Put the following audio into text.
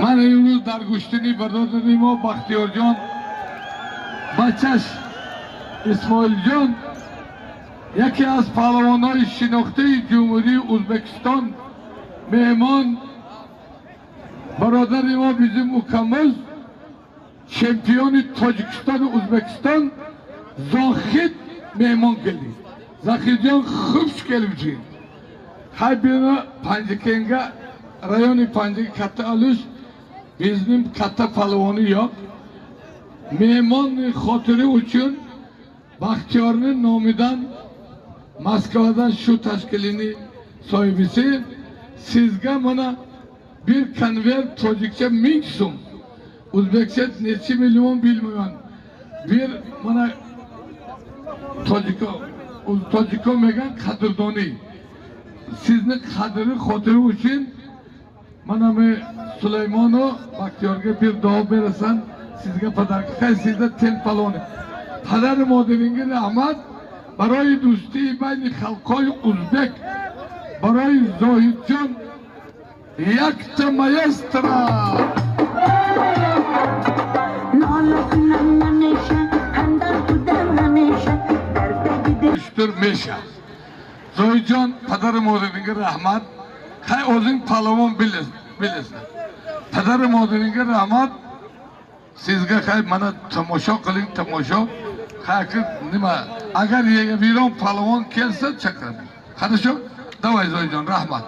من امروز در گشتنی برادر ما بختیار جان بچش اسماعیل جان یکی از پهلوان‌های شناخته جمهوری ازبکستان مهمان برادر ما bizim مکمل چمپیون تاجیکستان و ازبکستان زاخید مهمان geldi. Zahid Can hoş gelmişsin. Hay birine Pancakenga rayonu Pancak katta alış bizim katta palvonu yok. Mehman hatırı için Bahtiyar'ın nomidan Moskova'dan şu taşkilini sahibisi sizge bana bir kanver Tacikçe mingsum Uzbekçe neçi milyon bilmiyorum. Bir bana Taciko megan qadrdoni. Sizni qadri xotiri için bana me Süleyman'ı Bahtiyar'a bir dua berasan sizge padar sizde ten paloni. Padar modelinge rahmat برای دوستی بین خلقای ازبک برای زاهد جان یک تا مایسترا düştür meşe زاهد جان پدر مادرینگه رحمت خیلی اوزین پالوان بیلسن پدر مادرینگه رحمت sizge خیلی منو تماشا قلین تماشا خیلی نما اگر یه ویران پالوان کلسه چکر خدشو دوای زاهد جان رحمت